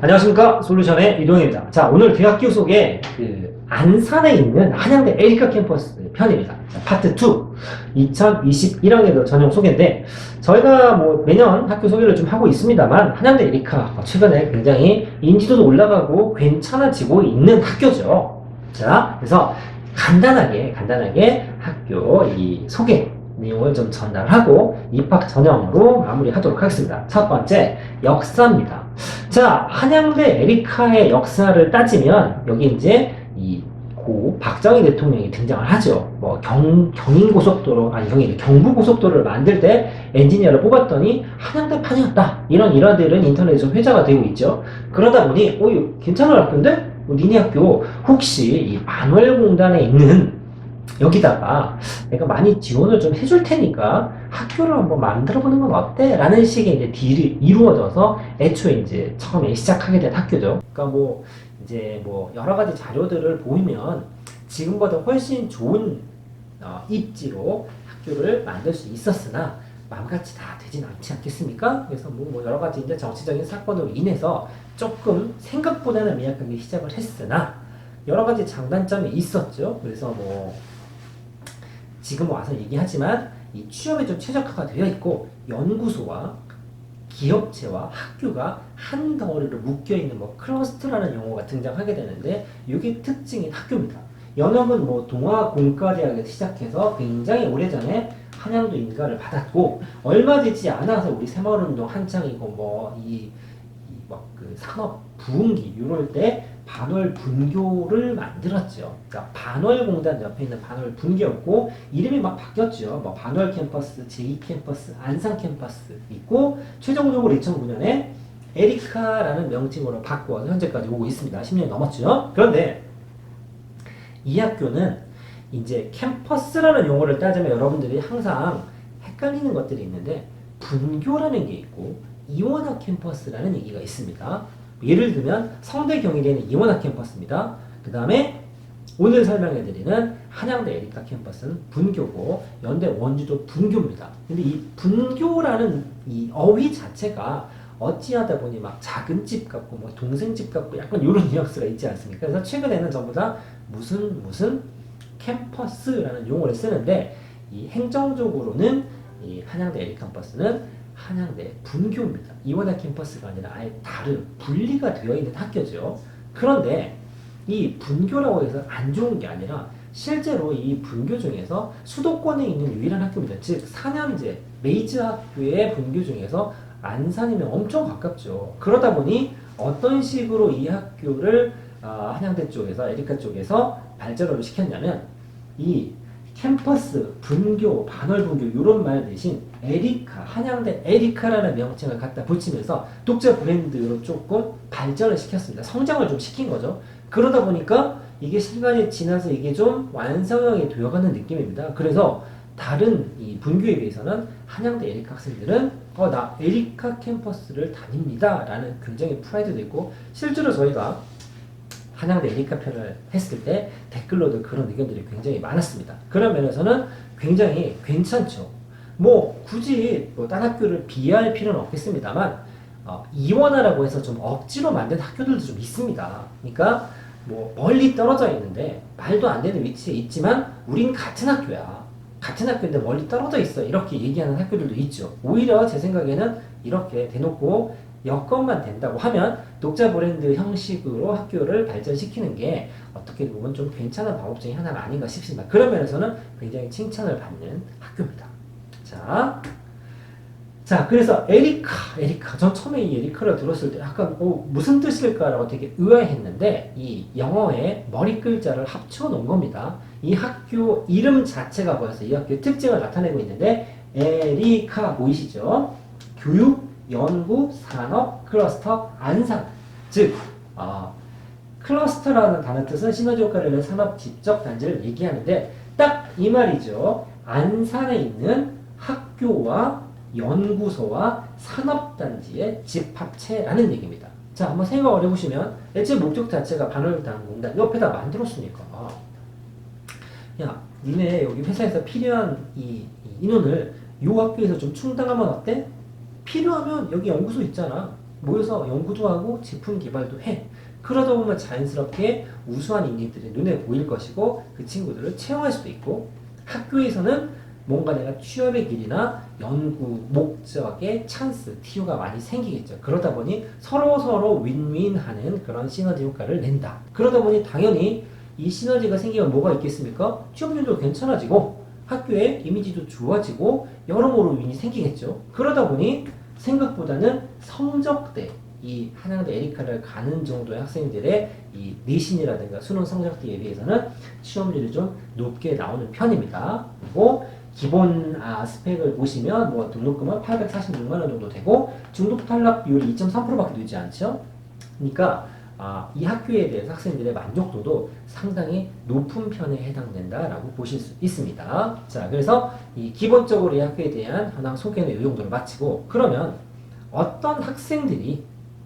안녕하십니까, 솔루션의 이동입니다. 자, 오늘 대학교 속에 안산에 있는 한양대 에리카 캠퍼스 편입니다. 자, 파트 2 2021학년도 전형 소개인데, 저희가 뭐 매년 학교 소개를 좀 하고 있습니다만 한양대 에리카 최근에 굉장히 인지도도 올라가고 괜찮아지고 있는 학교죠. 자, 그래서 간단하게 학교 이 소개 내용을 좀 전달하고 입학 전형으로 마무리하도록 하겠습니다. 첫 번째, 역사입니다. 자, 한양대 에리카의 역사를 따지면 여기 이제 이 고 박정희 대통령이 등장을 하죠. 뭐 경인고속도로 아니 경부고속도로를 만들 때 엔지니어를 뽑았더니 한양대판이었다. 이런 일화들은 인터넷에서 회자가 되고 있죠. 그러다 보니 이거 괜찮은 학교인데? 니네 학교 혹시 이 만월공단에 있는 여기다가 내가 많이 지원을 좀 해줄 테니까 학교를 한번 만들어 보는 건 어때? 라는 식의 이제 딜이 이루어져서 애초에 이제 처음에 시작하게 된 학교죠. 그러니까 뭐 이제 뭐 여러 가지 자료들을 보면 지금보다 훨씬 좋은 입지로 학교를 만들 수 있었으나 마음같이 다 되진 않지 않겠습니까? 그래서 뭐 여러 가지 이제 정치적인 사건으로 인해서 조금 생각보다는 미약하게 시작을 했으나 여러 가지 장단점이 있었죠. 그래서 뭐 지금 와서 얘기하지만 이 취업에 좀 최적화가 되어 있고 연구소와 기업체와 학교가 한 덩어리로 묶여있는 뭐 클러스터라는 용어가 등장하게 되는데 이게 특징인 학교입니다. 연합은 뭐 동아공과대학에서 시작해서 굉장히 오래전에 한양도 인가를 받았고 얼마 되지 않아서 우리 새마을운동 한창이고 그 산업 부흥기 이럴 때 반월 분교를 만들었죠. 그러니까 반월공단 옆에 있는 반월 분교였고 이름이 막 바뀌었죠. 뭐 반월 캠퍼스, 제2 캠퍼스, 안산 캠퍼스 있고 최종적으로 2009년에 에리카라는 명칭으로 바꿔서 현재까지 오고 있습니다. 10년이 넘었죠. 그런데 이 학교는 이제 캠퍼스라는 용어를 따지면 여러분들이 항상 헷갈리는 것들이 있는데 분교라는 게 있고 이원학 캠퍼스라는 얘기가 있습니다. 예를 들면 성대 경희대는 이원학 캠퍼스입니다. 그 다음에 오늘 설명해드리는 한양대 에리카 캠퍼스는 분교고 연대 원주도 분교입니다. 근데 이 분교라는 이 어휘 자체가 어찌하다 보니 막 작은 집 같고 뭐 동생 집 같고 약간 이런 뉘앙스가 있지 않습니까? 그래서 최근에는 전부 다 무슨 캠퍼스라는 용어를 쓰는데 이 행정적으로는 이 한양대 에리카 캠퍼스는 한양대 분교입니다. 이원학 캠퍼스가 아니라 아예 다른 분리가 되어 있는 학교죠. 그런데 이 분교라고 해서 안 좋은 게 아니라 실제로 이 분교 중에서 수도권에 있는 유일한 학교입니다. 즉 4년제 메이저 학교의 분교 중에서 안산이면 엄청 가깝죠. 그러다 보니 어떤 식으로 이 학교를 한양대 쪽에서 에리카 쪽에서 발전을 시켰냐면 이 캠퍼스, 분교, 반월분교 이런 말 대신 에리카, 한양대 에리카라는 명칭을 갖다 붙이면서 독자 브랜드로 조금 발전을 시켰습니다. 성장을 좀 시킨 거죠. 그러다 보니까 이게 시간이 지나서 이게 좀 완성형이 되어가는 느낌입니다. 그래서 다른 이 분교에 비해서는 한양대 에리카 학생들은 나 에리카 캠퍼스를 다닙니다 라는 굉장히 프라이드도 있고 실제로 저희가 한양대 에리카 편을 했을 때 댓글로도 그런 의견들이 굉장히 많았습니다. 그런 면에서는 굉장히 괜찮죠. 뭐 굳이 딴 학교를 비하할 필요는 없겠습니다만 이원하라고 해서 좀 억지로 만든 학교들도 좀 있습니다. 그러니까 뭐 멀리 떨어져 있는데 말도 안 되는 위치에 있지만 우린 같은 학교야. 같은 학교인데 멀리 떨어져 있어. 이렇게 얘기하는 학교들도 있죠. 오히려 제 생각에는 이렇게 대놓고 여건만 된다고 하면 독자 브랜드 형식으로 학교를 발전시키는 게 어떻게 보면 좀 괜찮은 방법 중에 하나가 아닌가 싶습니다. 그런 면에서는 굉장히 칭찬을 받는 학교입니다. 자, 그래서 에리카. 전 처음에 이 에리카를 들었을 때 약간 무슨 뜻일까라고 되게 의아했는데 이 영어의 머리 글자를 합쳐 놓은 겁니다. 이 학교 이름 자체가 뭐여서 이 학교의 특징을 나타내고 있는데 에리카 보이시죠? 교육, 연구, 산업, 클러스터, 안산. 즉, 클러스터라는 단어 뜻은 시너지 효과를 내는 산업 지적 단지를 얘기하는데 딱 이 말이죠. 안산에 있는 학교와 연구소와 산업단지의 집합체라는 얘기입니다. 자, 한번 생각을 해보시면 애초에 목적 자체가 반월단공단 옆에다 만들었으니까 야, 니네 여기 회사에서 필요한 이 인원을 요 학교에서 좀 충당하면 어때? 필요하면 여기 연구소 있잖아. 모여서 연구도 하고 제품 개발도 해. 그러다 보면 자연스럽게 우수한 인재들이 눈에 보일 것이고 그 친구들을 채용할 수도 있고 학교에서는 뭔가 내가 취업의 길이나 연구 목적의 찬스, TU가 많이 생기겠죠. 그러다 보니 서로 윈윈하는 그런 시너지 효과를 낸다. 그러다 보니 당연히 이 시너지가 생기면 뭐가 있겠습니까? 취업률도 괜찮아지고 학교의 이미지도 좋아지고 여러모로 윈이 생기겠죠. 그러다 보니 생각보다는 성적대, 이 한양대 에리카를 가는 정도의 학생들의 이 내신이라든가 수능 성적대에 비해서는 취업률이 좀 높게 나오는 편입니다. 그리고 기본 스펙을 보시면 뭐 등록금은 846만 원 정도 되고 중독 탈락 비율이 2.3%밖에 되지 않죠. 그러니까 이 학교에 대해서 학생들의 만족도도 상당히 높은 편에 해당된다라고 보실 수 있습니다. 자, 그래서 이 기본적으로 이 학교에 대한 현황 소개는 이 정도로 마치고 그러면 어떤 학생들이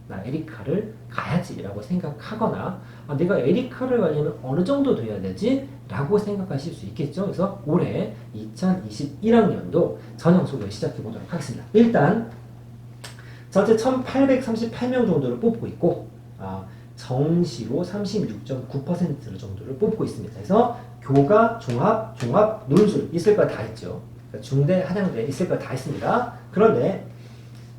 나 에리카를 가야지라고 생각하거나 내가 에리카를 가려면 어느 정도 돼야 되지? 라고 생각하실 수 있겠죠. 그래서 올해 2021학년도 전형 소개 시작해 보도록 하겠습니다. 일단 전체 1838명 정도를 뽑고 있고 정시로 36.9% 정도를 뽑고 있습니다. 그래서 교과, 종합, 논술 있을 거 다 있죠. 중대, 한양대 있을 거 다 있습니다. 그런데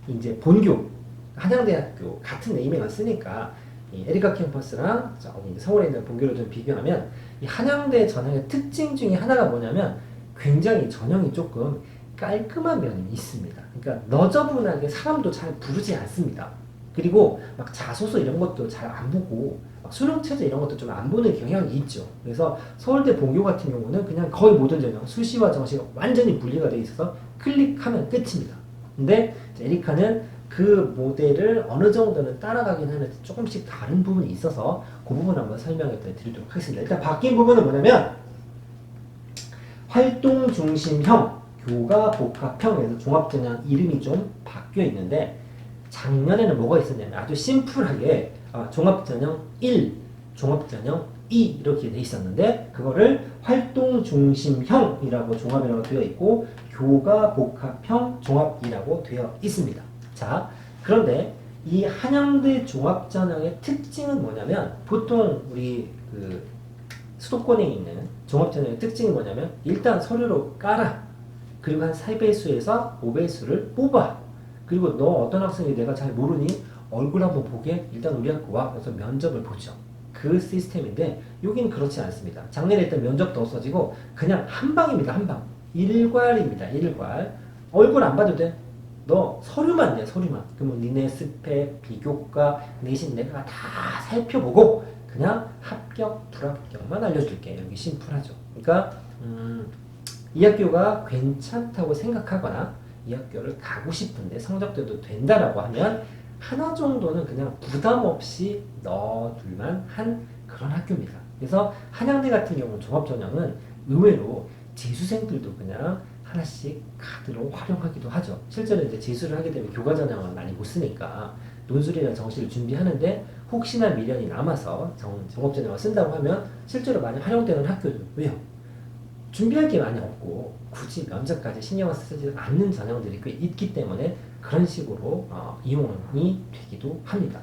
이제 본교 한양대학교 같은 네이밍을 쓰니까 이 에리카 캠퍼스랑 서울에 있는 본교를 좀 비교하면 이 한양대 전형의 특징 중에 하나가 뭐냐면 굉장히 전형이 조금 깔끔한 면이 있습니다. 그러니까 너저분하게 사람도 잘 부르지 않습니다. 그리고 막 자소서 이런 것도 잘 안 보고 수능 체제 이런 것도 좀 안 보는 경향이 있죠. 그래서 서울대 본교 같은 경우는 그냥 거의 모든 전형 수시와 정시가 완전히 분리가 되어 있어서 클릭하면 끝입니다. 근데 에리카는 그 모델을 어느 정도는 따라가긴 하는데 조금씩 다른 부분이 있어서 그 부분 한번 설명을 드리도록 하겠습니다. 일단 바뀐 부분은 뭐냐면 활동 중심형 교과 복합형에서 종합전형 이름이 좀 바뀌어 있는데 작년에는 뭐가 있었냐면 아주 심플하게 종합전형 1, 종합전형 2 이렇게 돼 있었는데 그거를 활동 중심형이라고 종합이라고 되어 있고 교과 복합형 종합이라고 되어 있습니다. 자, 그런데 이 한양대 종합전형의 특징은 뭐냐면 보통 우리 그 수도권에 있는 종합전형의 특징이 뭐냐면 일단 서류로 깔아. 그리고 한 3배수에서 5배수를 뽑아. 그리고 너 어떤 학생이 내가 잘 모르니 얼굴 한번 보게 일단 우리 학교 와. 그래서 면접을 보죠. 그 시스템인데 여기는 그렇지 않습니다. 작년에 일단 면접도 없어지고 그냥 한 방입니다. 한 방. 일괄입니다. 일괄. 얼굴 안 봐도 돼. 너 서류만 내 서류만. 그러면 니네 스펙, 비교과, 내신 내가 다 살펴보고 그냥 합격, 불합격만 알려줄게. 여기 심플하죠. 그러니까 이 학교가 괜찮다고 생각하거나 이 학교를 가고 싶은데 성적대도 된다라고 하면 하나 정도는 그냥 부담 없이 넣어둘만 한 그런 학교입니다. 그래서 한양대 같은 경우는 종합전형은 의외로 재수생들도 그냥 하나씩 카드로 활용하기도 하죠. 실제로 이제 재수를 하게 되면 교과전형은 많이 못 쓰니까 논술이나 정시를 준비하는데 혹시나 미련이 남아서 종합전형을 쓴다고 하면 실제로 많이 활용되는 학교도 왜요? 준비할 게 많이 없고 굳이 면접까지 신경을 쓰지 않는 전형들이 꽤 있기 때문에 그런 식으로 이용이 되기도 합니다.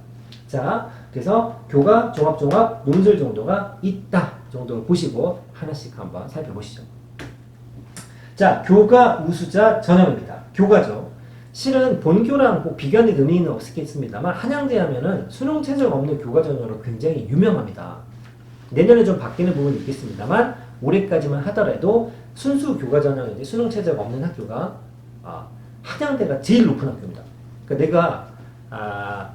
자, 그래서 교과, 종합, 논술 정도가 있다 정도를 보시고 하나씩 한번 살펴보시죠. 자, 교과 우수자 전형입니다. 교과죠. 실은 본교랑 꼭 비교하는 의미는 없겠습니다만 한양대 하면은 수능 최저가 없는 교과 전형으로 굉장히 유명합니다. 내년에 좀 바뀌는 부분이 있겠습니다만 올해까지만 하더라도 순수 교과 전형인데 수능 최저가 없는 학교가 한양대가 제일 높은 학교입니다. 그러니까 내가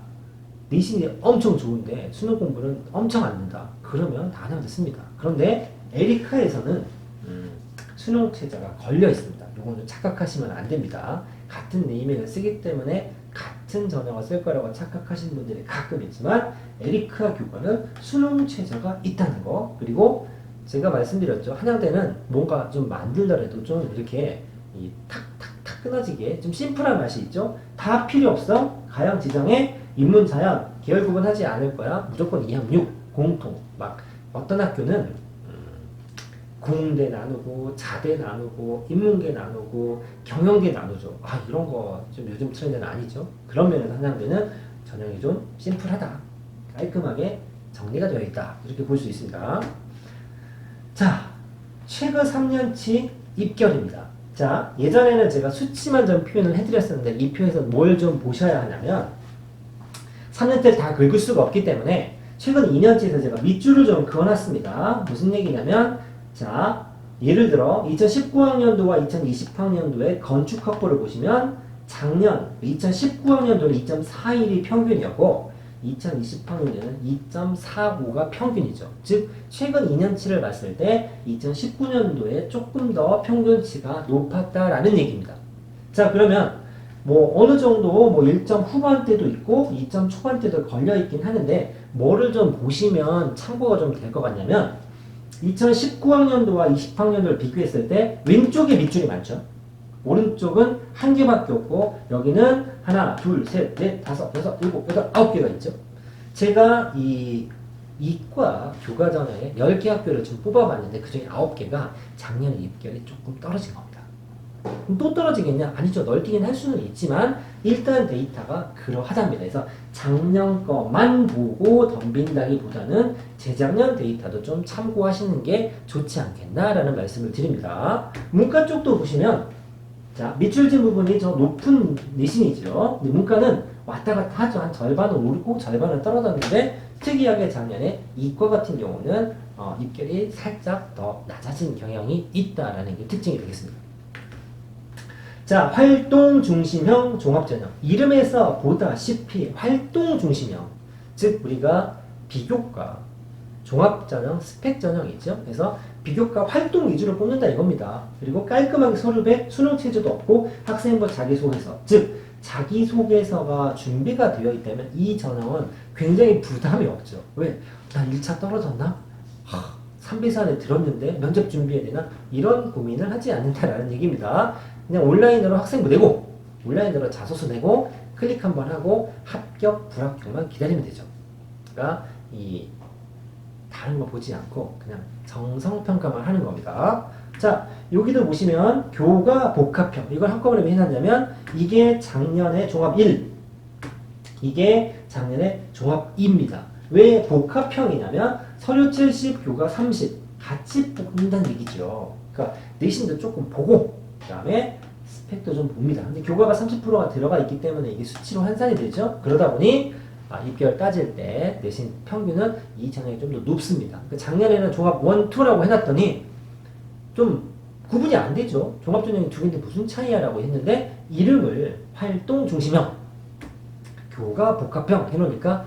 내신이 엄청 좋은데 수능 공부는 엄청 안 된다. 그러면 다 한양대 씁니다. 그런데 에리카에서는 수능 최저가 걸려 있습니다. 이거는 착각하시면 안 됩니다. 같은 네이밍을 쓰기 때문에 같은 전형을 쓸 거라고 착각하시는 분들이 가끔 있지만 에리카 교과는 수능 최저가 있다는 거. 그리고 제가 말씀드렸죠. 한양대는 뭔가 좀 만들더라도 좀 이렇게 탁탁탁 끊어지게 좀 심플한 맛이 있죠. 다 필요 없어. 가형 지정에 인문 자연 계열 구분하지 않을 거야. 무조건 2학 6 공통. 막 어떤 학교는 공대 나누고 자대 나누고 인문계 나누고 경영계 나누죠. 이런 거 좀 요즘 트렌드는 아니죠. 그런 면에서 한양대는 전형이 좀 심플하다. 깔끔하게 정리가 되어 있다. 이렇게 볼 수 있습니다. 자, 최근 3년치 입결입니다. 자, 예전에는 제가 수치만 좀 표현을 해드렸었는데 이 표에서 뭘 좀 보셔야 하냐면 3년치를 다 긁을 수가 없기 때문에 최근 2년치에서 제가 밑줄을 좀 그어놨습니다. 무슨 얘기냐면 자, 예를 들어 2019학년도와 2020학년도의 건축 확보를 보시면 작년 2019학년도는 2.41이 평균이었고 2020학년에는 2.45가 평균이죠. 즉 최근 2년치를 봤을 때 2019년도에 조금 더 평균치가 높았다라는 얘기입니다. 자, 그러면 뭐 어느 정도 뭐 1점 후반대도 있고 2점 초반대도 걸려 있긴 하는데 뭐를 좀 보시면 참고가 좀 될 것 같냐면 2019학년도와 20학년도를 비교했을 때 왼쪽에 밑줄이 많죠. 오른쪽은 한 개밖에 없고 여기는 하나, 둘, 셋, 넷, 다섯, 여섯, 일곱, 여덟, 아홉 개가 있죠. 제가 이 이과 교과 전형에 10개 학교를 좀 뽑아봤는데 그중에 9개가 작년에 입결이 조금 떨어진 겁니다. 그럼 또 떨어지겠냐? 아니죠. 널뛰긴 할 수는 있지만 일단 데이터가 그러하답니다. 그래서 작년 거만 보고 덤빈다기보다는 재작년 데이터도 좀 참고하시는 게 좋지 않겠나라는 말씀을 드립니다. 문과 쪽도 보시면 자, 밑줄진 부분이 저 높은 내신이죠. 근데 문과는 왔다 갔다 하죠. 한 절반은 오르고 절반은 떨어졌는데 특이하게 작년에 이과 같은 경우는 입결이 살짝 더 낮아진 경향이 있다라는 게 특징이 되겠습니다. 자, 활동 중심형 종합전형. 이름에서 보다시피 활동 중심형. 즉 우리가 비교과, 종합전형, 스펙전형이죠. 그래서 비교과 활동 위주로 뽑는다 이겁니다. 그리고 깔끔하게 서류배, 수능 체제도 없고 학생부 자기소개서. 즉 자기소개서가 준비가 되어 있다면 이 전형은 굉장히 부담이 없죠. 왜? 나 1차 떨어졌나? 3배사 안에 들었는데 면접 준비해야 되나? 이런 고민을 하지 않는다라는 얘기입니다. 그냥 온라인으로 학생부 내고 온라인으로 자소서 내고 클릭 한번 하고 합격, 불합격만 기다리면 되죠. 그러니까 이 다른 거 보지 않고 그냥 정성평가만 하는 겁니다. 자, 여기도 보시면 교과 복합형 이걸 한꺼번에 왜 해놨냐면 이게 작년에 종합 1 이게 작년에 종합 2입니다. 왜 복합형이냐면 서류 70, 교과 30 같이 뽑는다는 얘기죠. 그러니까 내신도 조금 보고 그 다음에 스펙도 좀 봅니다. 근데 교과가 30%가 들어가 있기 때문에 이게 수치로 환산이 되죠. 그러다 보니 입결 따질 때 내신 평균은 이 전형이 좀 더 높습니다. 그러니까 작년에는 종합 1, 2라고 해놨더니 좀 구분이 안 되죠. 종합전형이 두 개인데 무슨 차이야 라고 했는데 이름을 활동 중심형, 교과 복합형 해놓으니까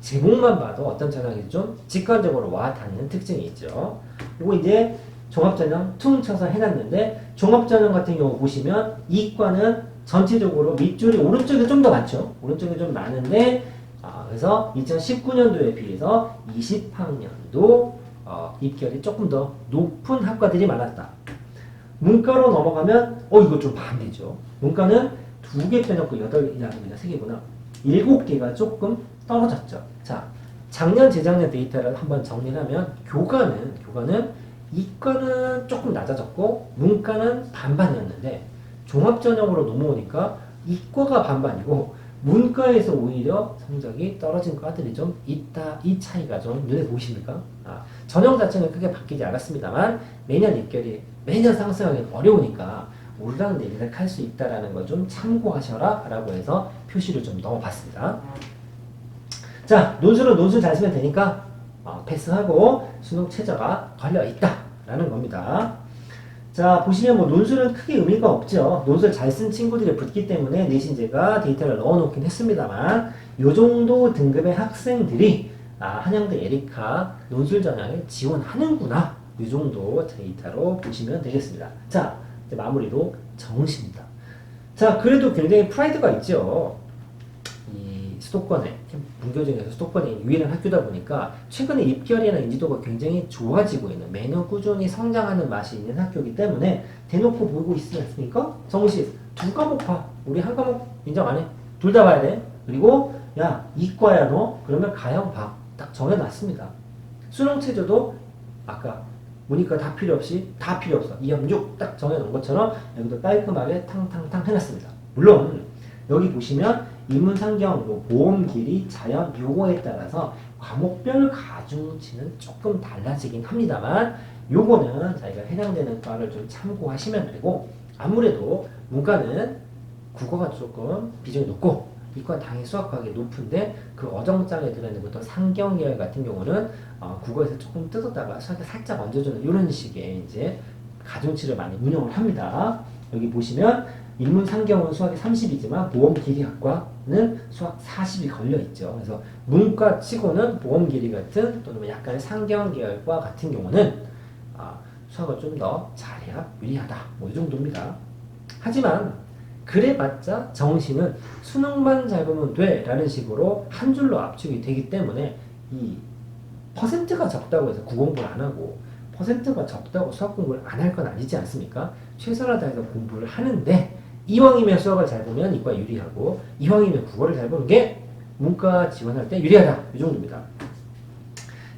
제목만 봐도 어떤 전형인지 좀 직관적으로 와 닿는 특징이 있죠. 그리고 이제 종합전형 퉁 쳐서 해놨는데 종합전형 같은 경우 보시면 이과는 전체적으로 밑줄이 오른쪽에 좀 더 많죠. 오른쪽에 좀 많은데 그래서 2019년도에 비해서 20학년도 입결이 조금 더 높은 학과들이 많았다. 문과로 넘어가면 이거 좀 반대죠. 문과는 2개 빼놓고 8개나 3개구나. 7개가 조금 떨어졌죠. 자, 작년 재작년 데이터를 한번 정리하면 교과는 이과는 조금 낮아졌고 문과는 반반이었는데 종합전형으로 넘어오니까 이과가 반반이고 문과에서 오히려 성적이 떨어진 과들이 좀 있다. 이 차이가 좀 눈에 보이십니까? 전형 자체는 크게 바뀌지 않았습니다만 매년 입결이 매년 상승하기는 어려우니까 오르락 내리락 할 수 있다는 걸 좀 참고하셔라 라고 해서 표시를 좀 넣어봤습니다. 자, 논술은 논술 잘 쓰면 되니까 패스하고 수능 최저가 걸려있다 라는 겁니다. 자, 보시면 뭐 논술은 크게 의미가 없죠. 논술 잘 쓴 친구들이 붙기 때문에 내신제가 데이터를 넣어놓긴 했습니다만 요 정도 등급의 학생들이 한양대 에리카 논술 전형에 지원하는구나. 이 정도 데이터로 보시면 되겠습니다. 자, 이제 마무리로 정시입니다. 자, 그래도 굉장히 프라이드가 있죠. 이 수도권에, 문교 중에서 수도권이 유일한 학교다 보니까 최근에 입결이나 인지도가 굉장히 좋아지고 있는, 매년 꾸준히 성장하는 맛이 있는 학교이기 때문에 대놓고 보고 있지 않습니까? 정시 2과목 봐. 우리 한 과목 인정 안 해. 둘 다 봐야 돼. 그리고 야, 이과야 너? 그러면 가형 봐. 딱 정해놨습니다. 수능 체제도 아까 보니까 다 필요 없어. 2함 6 딱 정해놓은 것처럼 여기도 깔끔하게 탕탕탕 해놨습니다. 물론 여기 보시면 인문상경, 뭐 보험 길이, 자연 요거에 따라서 과목별 가중치는 조금 달라지긴 합니다만 요거는 자기가 해당되는 과를 좀 참고하시면 되고 아무래도 문과는 국어가 조금 비중이 높고 이과 당연히 수학과학이 높은데 그 어정장에 들어있는 보통 상경계열 같은 경우는 국어에서 조금 뜯었다가 수학에 살짝 얹어주는 이런 식의 이제 가중치를 많이 운영을 합니다. 여기 보시면 인문 상경은 수학이 30이지만 보험 길이학과는 수학 40이 걸려 있죠. 그래서 문과 치고는 보험 길이 같은 또는 약간의 상경 계열과 같은 경우는 수학을 좀 더 잘해야 유리하다. 뭐 이 정도입니다. 하지만 그래봤자 정시는 수능만 잘 보면 돼 라는 식으로 한 줄로 압축이 되기 때문에 이 퍼센트가 적다고 해서 국공부를 안 하고 퍼센트가 적다고 수학 공부를 안 할 건 아니지 않습니까? 최선을 다해서 공부를 하는데 이왕이면 수학을 잘 보면 이과 유리하고 이왕이면 국어를 잘 보는 게 문과 지원할 때 유리하다. 이 정도입니다.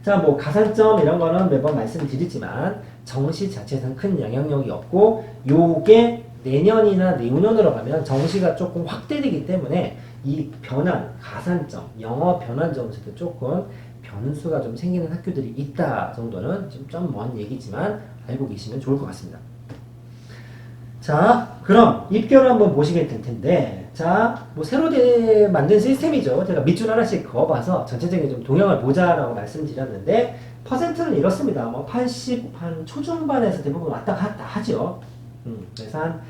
자, 뭐 가산점 이런 거는 매번 말씀드리지만 정시 자체에서는 큰 영향력이 없고 요게 내년이나 내후년으로 가면 정시가 조금 확대되기 때문에 이 변환, 가산점, 영어 변환 점수도 조금 변수가 좀 생기는 학교들이 있다 정도는 좀 먼 얘기지만 알고 계시면 좋을 것 같습니다. 자, 그럼 입결을 한번 보시게 될 텐데, 자, 뭐 새로 만든 시스템이죠. 제가 밑줄 하나씩 그어봐서 전체적인 좀 동향을 보자라고 말씀드렸는데, 퍼센트는 이렇습니다. 뭐 80, 한 초중반에서 대부분 왔다 갔다 하죠. 그래서 한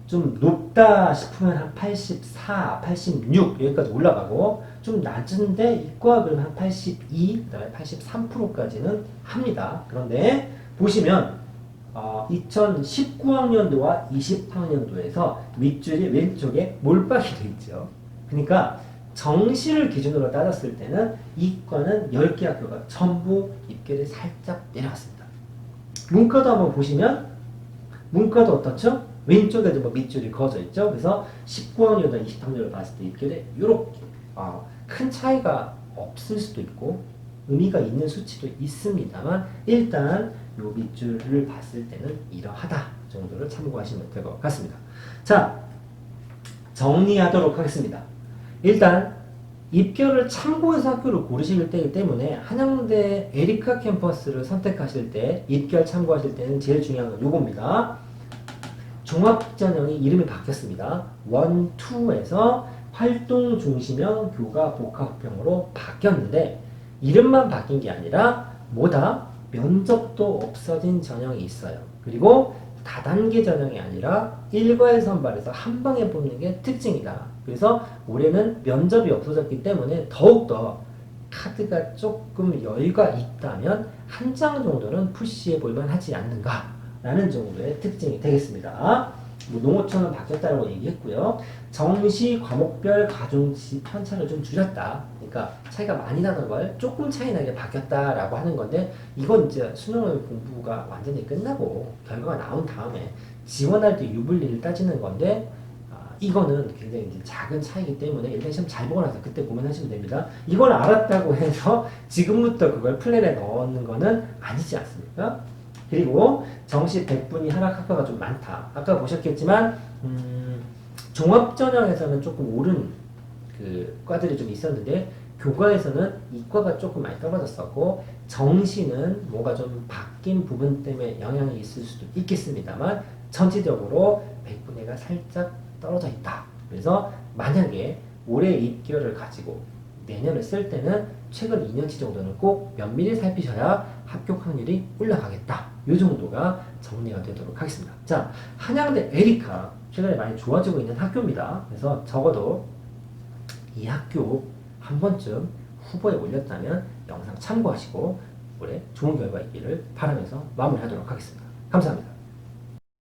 좀 높다 싶으면 한 84, 86 여기까지 올라가고 좀 낮은데 이과 그러면 한 82, 그다음에 83%까지는 합니다. 그런데 보시면 2019학년도와 20학년도에서 밑줄이 왼쪽에 몰빵이 되어 있죠. 그러니까 정시를 기준으로 따졌을 때는 이과는 10개 학교가 전부 입결이 살짝 내려갔습니다. 문과도 한번 보시면 문과도 어떻죠? 왼쪽에도 뭐 밑줄이 그어져 있죠. 그래서 19학년이나 20학년을 봤을 때 입결에 이렇게 큰 차이가 없을 수도 있고 의미가 있는 수치도 있습니다만 일단 요 밑줄을 봤을 때는 이러하다 정도를 참고하시면 될 것 같습니다. 자, 정리하도록 하겠습니다. 일단 입결을 참고해서 학교를 고르실 때이기 때문에 한양대 에리카 캠퍼스를 선택하실 때 입결 참고하실 때는 제일 중요한 건 요겁니다. 종합전형이 이름이 바뀌었습니다. 1, 2에서 활동 중심형 교과 복합형으로 바뀌었는데 이름만 바뀐 게 아니라 뭐다? 면접도 없어진 전형이 있어요. 그리고 다단계 전형이 아니라 일괄 선발에서 한 방에 뽑는 게 특징이다. 그래서 올해는 면접이 없어졌기 때문에 더욱더 카드가 조금 여유가 있다면 한 장 정도는 푸시해 볼만 하지 않는가 라는 정도의 특징이 되겠습니다. 뭐 농어촌은 바뀌었다고 얘기했고요. 정시 과목별 가중치 편차를 좀 줄였다. 그러니까 차이가 많이 나는 걸 조금 차이 나게 바뀌었다라고 하는 건데 이건 이제 수능 공부가 완전히 끝나고 결과가 나온 다음에 지원할 때 유불리를 따지는 건데 이거는 굉장히 이제 작은 차이기 때문에 일단 시험 잘 보고 나서 그때 고민하시면 됩니다. 이걸 알았다고 해서 지금부터 그걸 플랜에 넣는 거는 아니지 않습니까? 그리고 정시 100분이 하락학과가 좀 많다. 아까 보셨겠지만 종합전형에서는 조금 오른 그 과들이 좀 있었는데 교과에서는 이과가 조금 많이 떨어졌었고 정시는 뭐가 좀 바뀐 부분 때문에 영향이 있을 수도 있겠습니다만 전체적으로 100분위가 살짝 떨어져 있다. 그래서 만약에 올해 입결을 가지고 내년을 쓸 때는 최근 2년치 정도는 꼭 면밀히 살피셔야 합격 확률이 올라가겠다. 이 정도가 정리가 되도록 하겠습니다. 자, 한양대 에리카 최근에 많이 좋아지고 있는 학교입니다. 그래서 적어도 이 학교 한 번쯤 후보에 올렸다면 영상 참고하시고 올해 좋은 결과 있기를 바라면서 마무리하도록 하겠습니다. 감사합니다.